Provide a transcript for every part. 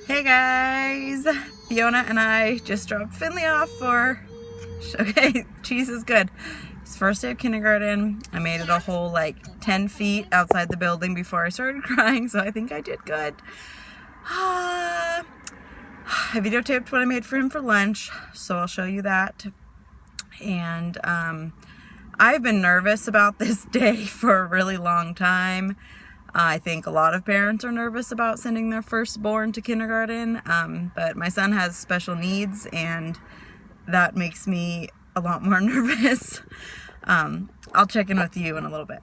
Hey guys, Fiona and I just dropped Finley off for, okay, cheese is good. His first day of kindergarten. I made it a whole like 10 feet outside the building before I started crying, so I think I did good. I videotaped what I made for him for lunch, so I'll show you that. And I've been nervous about this day for a really long time. I think a lot of parents are nervous about sending their firstborn to kindergarten, but my son has special needs and that makes me a lot more nervous. I'll check in with you in a little bit.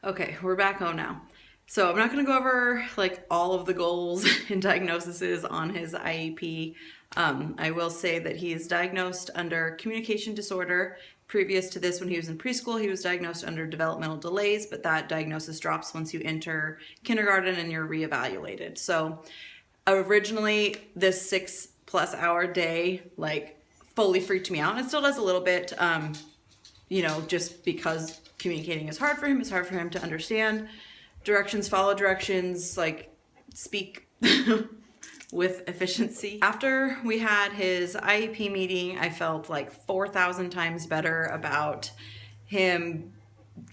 Okay, we're back home now. So I'm not going to go over like all of the goals and diagnoses on his IEP. I will say that he is diagnosed under communication disorder. Previous to this, when he was in preschool, he was diagnosed under developmental delays, but that diagnosis drops once you enter kindergarten and you're reevaluated. So originally this 6+ hour day like fully freaked me out, and it still does a little bit, you know, just because communicating is hard for him. It's hard for him to understand directions, follow directions, like speak with efficiency. After we had his IEP meeting, I felt like 4,000 times better about him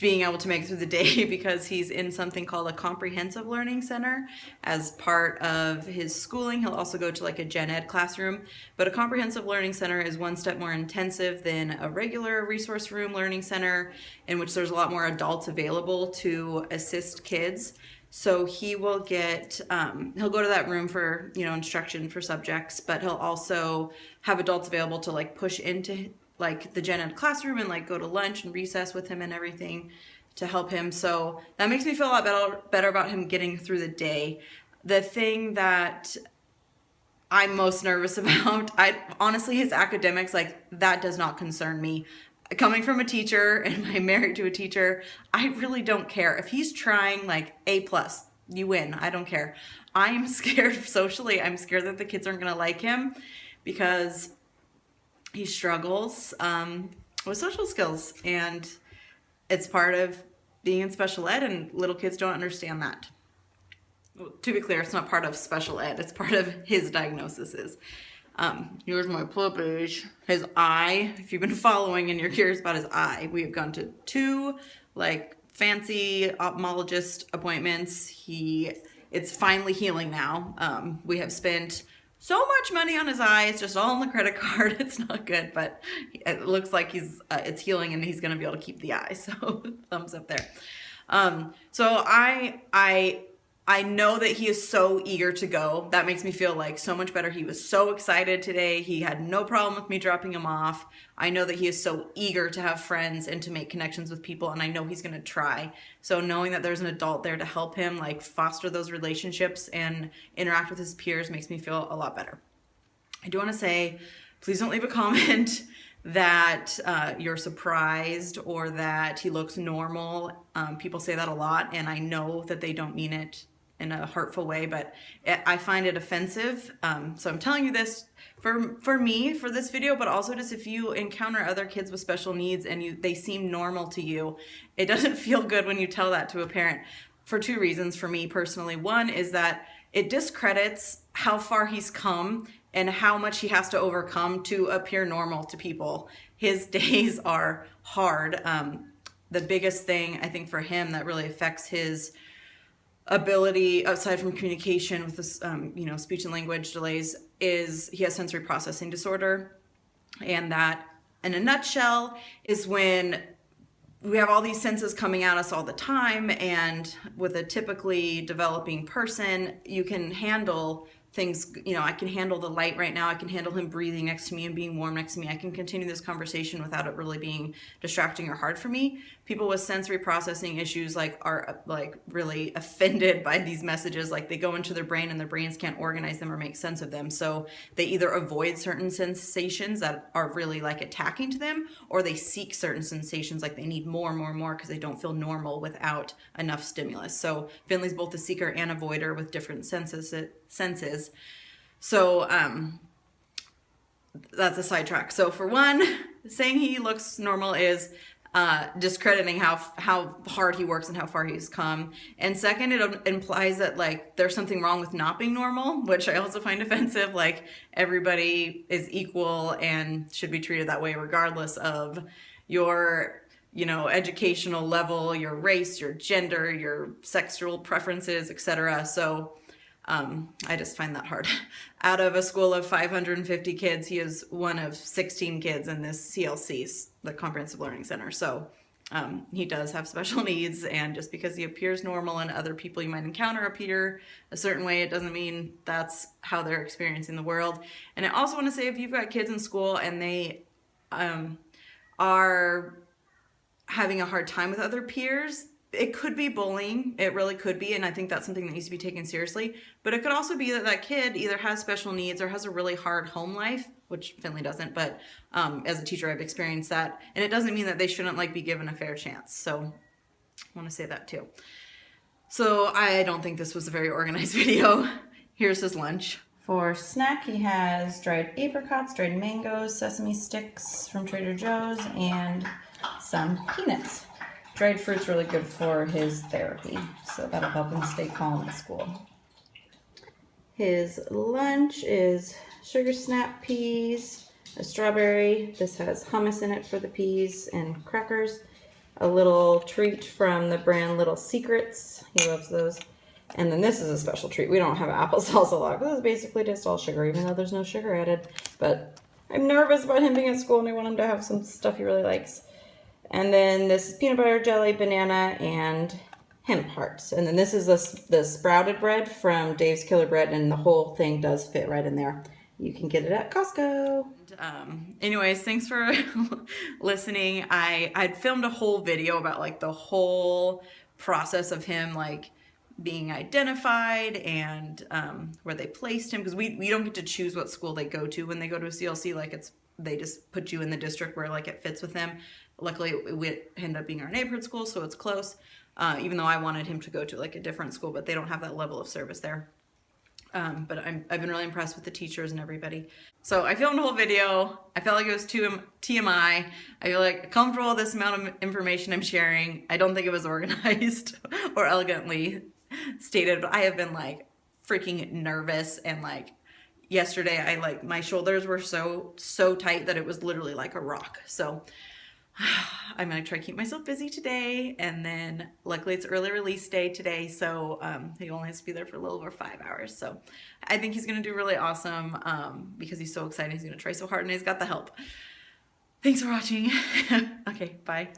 being able to make it through the day because he's in something called a comprehensive learning center as part of his schooling. He'll also go to like a gen ed classroom, but a comprehensive learning center is one step more intensive than a regular resource room learning center, in which there's a lot more adults available to assist kids. So he will get, he'll go to that room for, you know, instruction for subjects, but he'll also have adults available to like push into like the gen ed classroom and like go to lunch and recess with him and everything to help him. So that makes me feel a lot better about him getting through the day. The thing that I'm most nervous about, honestly, his academics, like that does not concern me. Coming from a teacher and I'm married to a teacher, I really don't care. If he's trying like A+, you win. I don't care. I'm scared socially. I'm scared that the kids aren't gonna like him because he struggles with social skills, and it's part of being in special ed, and little kids don't understand that. To be clear, it's not part of special ed. It's part of his diagnoses. Here's my puppy. His eye, if you've been following and you're curious about his eye, we have gone to 2 like fancy ophthalmologist appointments. It's finally healing now. We have spent so much money on his eye. It's just all on the credit card. It's not good, but it looks like it's healing and he's gonna be able to keep the eye. So thumbs up there. So I know that he is so eager to go. That makes me feel like so much better. He was so excited today. He had no problem with me dropping him off. I know that he is so eager to have friends and to make connections with people, and I know he's gonna try. So knowing that there's an adult there to help him like foster those relationships and interact with his peers makes me feel a lot better. I do wanna say, please don't leave a comment that you're surprised or that he looks normal. People say that a lot, and I know that they don't mean it in a hurtful way, but I find it offensive. So I'm telling you this for me, for this video, but also just if you encounter other kids with special needs and they seem normal to you, it doesn't feel good when you tell that to a parent for 2 reasons for me personally. One is that it discredits how far he's come and how much he has to overcome to appear normal to people. His days are hard. The biggest thing I think for him that really affects his ability, aside from communication with this, you know, speech and language delays, is he has sensory processing disorder. And that, in a nutshell, is when we have all these senses coming at us all the time, and with a typically developing person, you can handle things, you know, I can handle the light right now. I can handle him breathing next to me and being warm next to me. I can continue this conversation without it really being distracting or hard for me. People with sensory processing issues are really offended by these messages. Like they go into their brain and their brains can't organize them or make sense of them. So they either avoid certain sensations that are really like attacking to them, or they seek certain sensations, like they need more and more and more because they don't feel normal without enough stimulus. So Finley's both a seeker and avoider with different senses. So that's a sidetrack. So for one, saying he looks normal is discrediting how hard he works and how far he's come. And second, it implies that like there's something wrong with not being normal, which I also find offensive. Like everybody is equal and should be treated that way regardless of your, you know, educational level, your race, your gender, your sexual preferences, etc. So I just find that hard. Out of a school of 550 kids, he is one of 16 kids in this CLC, the Comprehensive Learning Center. So he does have special needs, and just because he appears normal and other people you might encounter appear a certain way, it doesn't mean that's how they're experiencing the world. And I also want to say, if you've got kids in school and they are having a hard time with other peers, it could be bullying. It really could be, and I think that's something that needs to be taken seriously. But it could also be that that kid either has special needs or has a really hard home life, which Finley doesn't, but as a teacher I've experienced that. And it doesn't mean that they shouldn't like be given a fair chance. So I want to say that too. So I don't think this was a very organized video. Here's his lunch. For snack, he has dried apricots, dried mangoes, sesame sticks from Trader Joe's, and some peanuts. Dried fruit's really good for his therapy, so that'll help him stay calm at school. His lunch is sugar snap peas, a strawberry. This has hummus in it for the peas and crackers. A little treat from the brand Little Secrets. He loves those. And then this is a special treat. We don't have apple salsa log. This is basically just all sugar, even though there's no sugar added. But I'm nervous about him being at school, and I want him to have some stuff he really likes. And then this is peanut butter, jelly, banana, and hemp hearts. And then this is the sprouted bread from Dave's Killer Bread, and the whole thing does fit right in there. You can get it at Costco. Anyways, thanks for listening. I'd filmed a whole video about like the whole process of him like being identified and where they placed him, because we don't get to choose what school they go to when they go to a CLC. Like they just put you in the district where like it fits with them. Luckily, it ended up being our neighborhood school, so it's close. Even though I wanted him to go to like a different school, but they don't have that level of service there. But I've been really impressed with the teachers and everybody. So I filmed a whole video. I felt like it was too TMI. I feel like comfortable with this amount of information I'm sharing. I don't think it was organized or elegantly stated, but I have been like freaking nervous, and like yesterday I like my shoulders were so tight that it was literally like a rock. So I'm gonna try to keep myself busy today, and then luckily it's early release day today, so he only has to be there for a little over 5 hours. So I think he's gonna do really awesome because he's so excited. He's gonna try so hard, and he's got the help. Thanks for watching. Okay, bye.